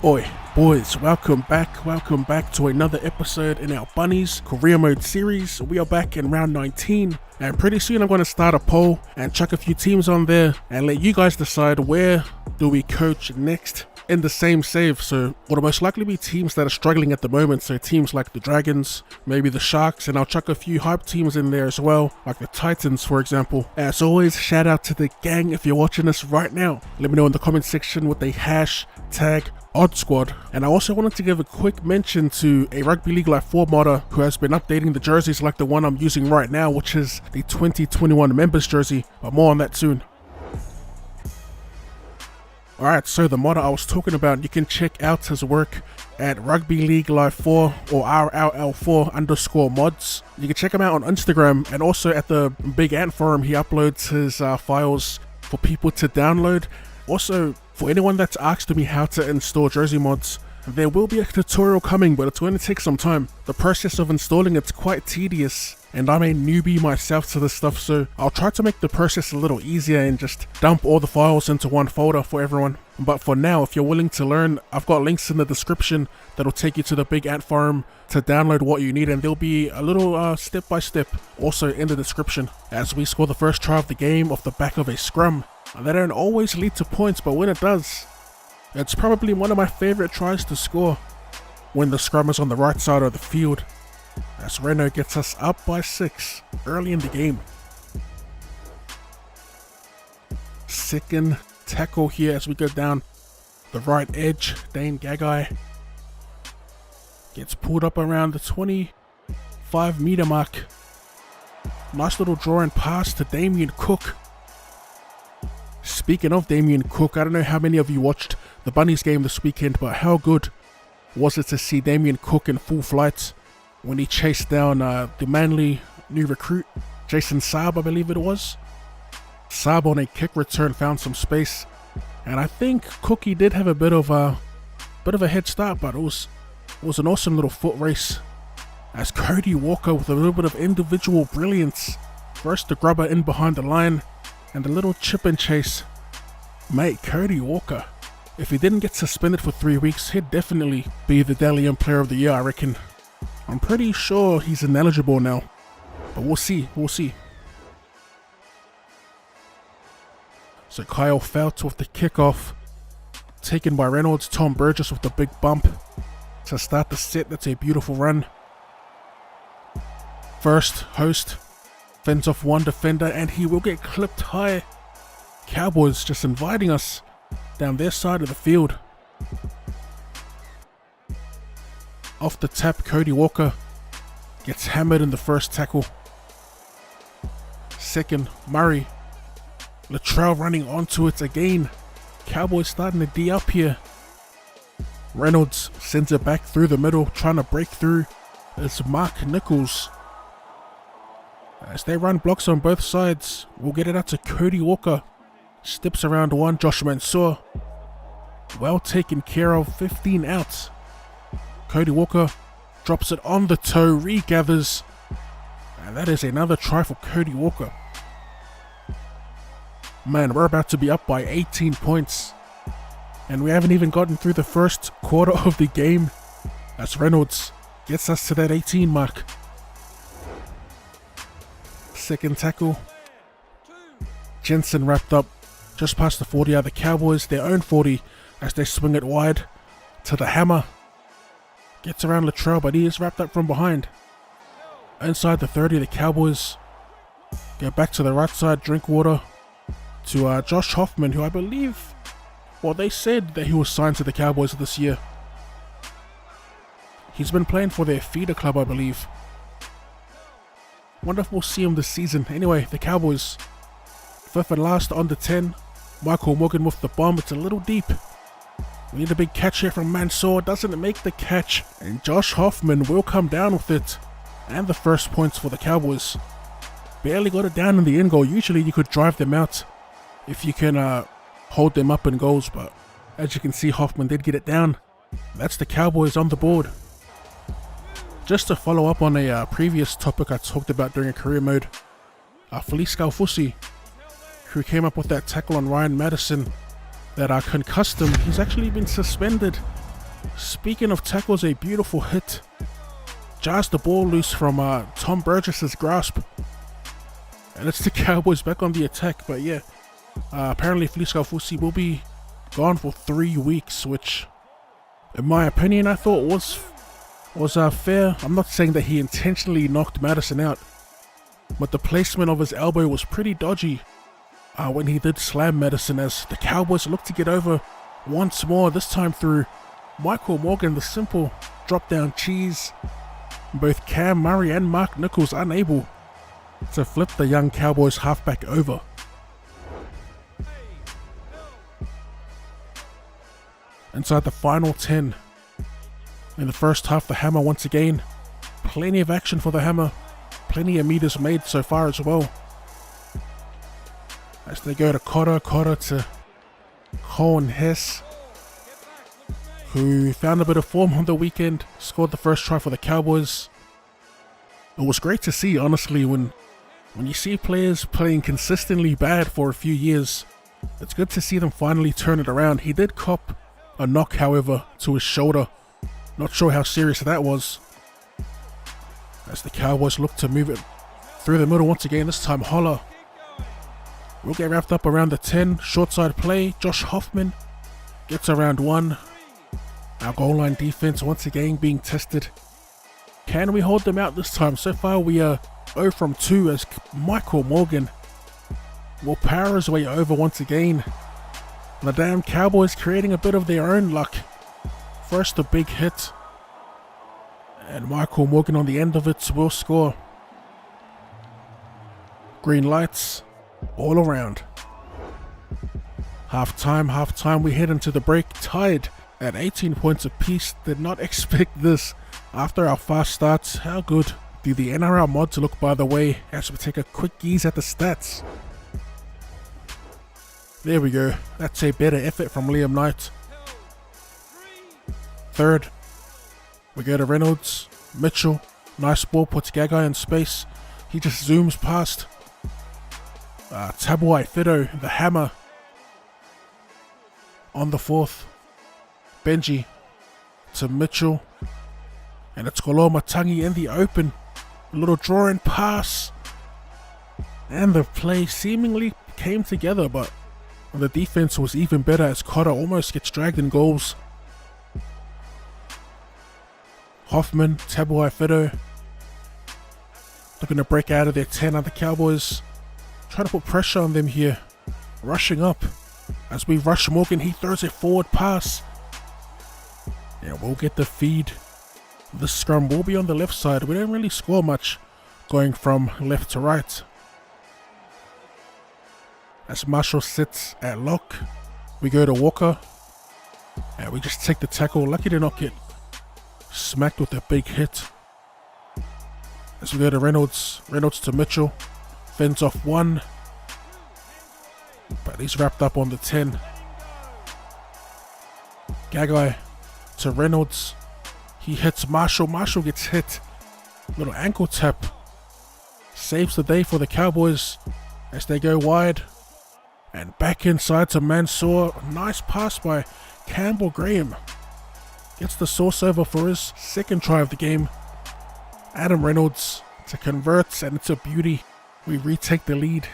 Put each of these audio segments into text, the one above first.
Oi, boys, welcome back to another episode in our Bunnies Career Mode series. We are back in round 19, and pretty soon I'm going to start a poll and chuck a few teams on there and let you guys decide where do we coach next in the same save. So it'll most likely be teams that are struggling at the moment, so teams like the Dragons, maybe the Sharks, and I'll chuck a few hype teams in there as well, like the Titans for example. As always, shout out to the gang if you're watching this right now. Let me know in the comment section with the hashtag Odd Squad. And I also wanted to give a quick mention to a Rugby League Life 4 modder who has been updating the jerseys like the one I'm using right now, which is the 2021 members jersey, but more on that soon. Alright, so the modder I was talking about, you can check out his work at Rugby League Life 4 or RLL4_mods. You can check him out on Instagram, and also at the Big Ant forum he uploads his files for people to download. Also, for anyone that's asked me how to install jersey mods, there will be a tutorial coming, but it's going to take some time. The process of installing it's quite tedious, and I'm a newbie myself to this stuff, so I'll try to make the process a little easier and just dump all the files into one folder for everyone. But for now, if you're willing to learn, I've got links in the description that'll take you to the Big Ant forum to download what you need, and there'll be a little step-by-step also in the description. As we score the first try of the game off the back of a scrum. They don't always lead to points, but when it does, it's probably one of my favorite tries to score when the scrum is on the right side of the field, as Reno gets us up by 6 early in the game. Second tackle here as we go down the right edge. Dane Gagai gets pulled up around the 25-meter mark. Nice little draw and pass to Damien Cook. Speaking of Damien Cook, I don't know how many of you watched the Bunnies game this weekend, but how good was it to see Damien Cook in full flight when he chased down the Manly new recruit, Jason Saab, I believe it was. Saab on a kick return found some space, and I think Cookie did have a bit of a head start, but it was an awesome little foot race as Cody Walker with a little bit of individual brilliance burst the grubber in behind the line. And a little chip and chase. Mate, Cody Walker, if he didn't get suspended for 3 weeks, he'd definitely be the Dalian Player of the Year, I reckon. I'm pretty sure he's ineligible now, but we'll see. So Kyle Felt with the kickoff, taken by Reynolds. Tom Burgess with the big bump to start the set. That's a beautiful run. First, Host fends off one defender, and he will get clipped high. Cowboys just inviting us down their side of the field. Off the tap, Cody Walker gets hammered in the first tackle. Second, Murray. Latrell running onto it again. Cowboys starting to D up here. Reynolds sends it back through the middle, trying to break through. It's Mark Nichols. As they run blocks on both sides, we'll get it out to Cody Walker. Steps around one, Josh Mansour. Well taken care of, 15 out. Cody Walker drops it on the toe, regathers. And that is another try for Cody Walker. Man, we're about to be up by 18 points. And we haven't even gotten through the first quarter of the game. As Reynolds gets us to that 18 mark. Second tackle. Jensen wrapped up just past the 40 of the Cowboys, their own 40, as they swing it wide to the hammer. Gets around Latrell, but he is wrapped up from behind. Inside the 30, the Cowboys go back to the right side, Drinkwater to Josh Hoffman, who I believe, well, they said that he was signed to the Cowboys this year. He's been playing for their feeder club, I believe. Wonder if we'll see him this season. Anyway, the Cowboys, 5th and last on the 10. Michael Morgan with the bomb. It's a little deep. We need a big catch here from Mansour. Doesn't make the catch. And Josh Hoffman will come down with it. And the first points for the Cowboys. Barely got it down in the end goal. Usually you could drive them out if you can hold them up in goals. But as you can see, Hoffman did get it down. That's the Cowboys on the board. Just to follow up on a previous topic I talked about during a career mode, Felice Galfusi, who came up with that tackle on Ryan Madison that concussed him. He's actually been suspended Speaking of tackles, a beautiful hit. Jars the ball loose from Tom Burgess's grasp. And it's the Cowboys back on the attack. But yeah, apparently Felice Kaufusi will be gone for 3 weeks, which in my opinion I thought was fair. I'm not saying that he intentionally knocked Madison out, but the placement of his elbow was pretty dodgy when he did slam Madison, as the Cowboys looked to get over once more, this time through Michael Morgan, the simple drop down cheese. Both Cam Murray and Mark Nichols unable to flip the young Cowboys halfback over. Inside the final 10. In the first half, the Hammer once again. Plenty of action for the Hammer. Plenty of meters made so far as well. As they go to Cotter to Cohen Hess, who found a bit of form on the weekend, scored the first try for the Cowboys. It was great to see, honestly, when you see players playing consistently bad for a few years, it's good to see them finally turn it around. He did cop a knock, however, to his shoulder. Not sure how serious that was. As the Cowboys look to move it through the middle once again, this time Holler will get wrapped up around the 10. Short side play, Josh Hoffman gets around 1. Our goal line defense once again being tested. Can we hold them out this time? So far we are 0 from 2 as Michael Morgan will power his way over once again. The damn Cowboys creating a bit of their own luck. First a big hit, and Michael Morgan on the end of it will score. Green lights all around. Half time, we head into the break tied at 18 points apiece. Did not expect this after our fast starts. How good do the NRL mods look, by the way, as we take a quick gaze at the stats. There we go, that's a better effort from Liam Knight. Third, we go to Reynolds, Mitchell, nice ball, puts Gagai in space. He just zooms past. Tabuai Fido, the Hammer, on the fourth. Benji to Mitchell, and it's Koloma Tangi in the open. A little draw-in pass, and the play seemingly came together, but the defense was even better as Cotter almost gets dragged in goals. Hoffman, Tabuai Fido looking to break out of their 10. Other Cowboys trying to put pressure on them here, rushing up. As we rush Morgan, he throws a forward pass. Yeah, we'll get the feed. The scrum will be on the left side. We don't really score much going from left to right. As Marshall sits at lock, we go to Walker, and we just take the tackle. Lucky to not get smacked with a big hit. As we go to Reynolds to Mitchell, fends off 1, but he's wrapped up on the 10. Gagai to Reynolds, he hits Marshall. Marshall gets hit. Little ankle tap saves the day for the Cowboys as they go wide. And back inside to Mansour. Nice pass by Campbell Graham. Gets the source over for his second try of the game. Adam Reynolds to convert, and it's a beauty. We retake the lead.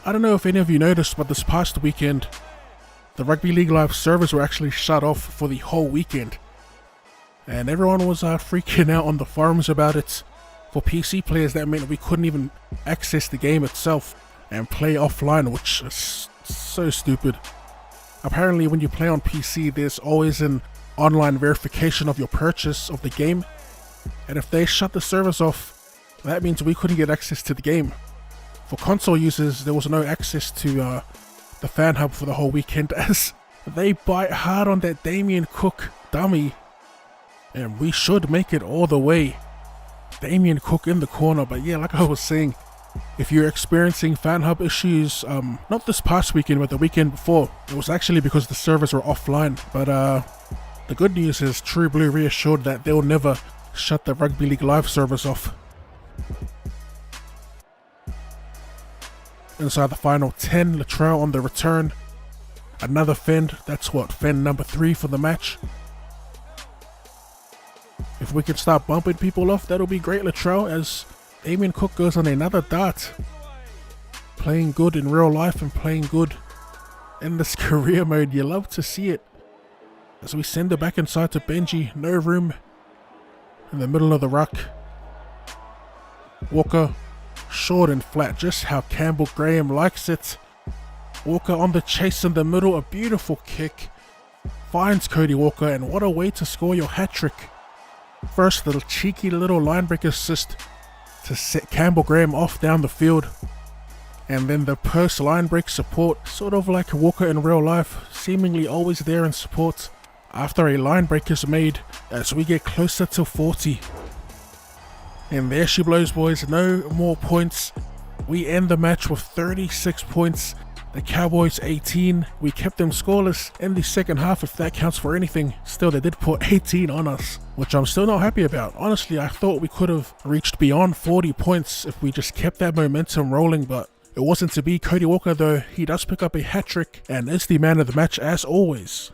I don't know if any of you noticed, but this past weekend, the Rugby League Live servers were actually shut off for the whole weekend. And everyone was freaking out on the forums about it. For PC players, that meant we couldn't even access the game itself and play offline, which is so stupid. Apparently when you play on PC, there's always an online verification of your purchase of the game, and if they shut the servers off, that means we couldn't get access to the game. For console users, there was no access to the fan hub for the whole weekend, as they bite hard on that Damien Cook dummy, and we should make it all the way. Damien Cook in the corner. But yeah, like I was saying, if you're experiencing fan hub issues, not this past weekend but the weekend before, it was actually because the servers were offline. But the good news is True Blue reassured that they'll never shut the Rugby League Live servers off. Inside the final 10, Latrell on the return. Another fend. That's what, fend number 3 for the match. If we can start bumping people off, that'll be great, Latrell, as Damien Cook goes on another dart. Playing good in real life and playing good in this career mode. You love to see it. As we send it back inside to Benji. No room in the middle of the ruck. Walker, short and flat, just how Campbell Graham likes it. Walker on the chase in the middle, a beautiful kick. Finds Cody Walker, and what a way to score your hat-trick. First little cheeky little line break assist to set Campbell Graham off down the field. And then the post line break support, sort of like Walker in real life, seemingly always there in support after a line break is made as we get closer to 40. And there she blows, boys, no more points. We end the match with 36 points. The Cowboys 18. We kept them scoreless in the second half, if that counts for anything. Still, they did put 18 on us, which I'm still not happy about. Honestly, I thought we could have reached beyond 40 points if we just kept that momentum rolling, but it wasn't to be. Cody Walker, though, he does pick up a hat-trick and is the man of the match as always.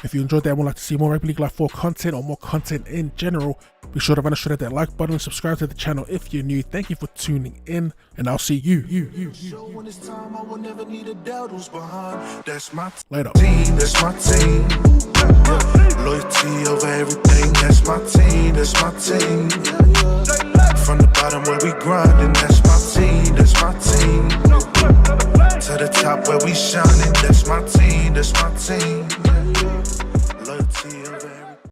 If you enjoyed that and would like to see more Rugby League Live 4 content or more content in general, be sure to run straight at that like button and subscribe to the channel if you're new. Thank you for tuning in, and I'll see you. Later. That's my team. Loyalty over everything. That's my team. That's my team. From the bottom where we grinding. That's my team. That's my team. To the top where we shining. That's my team. That's my team.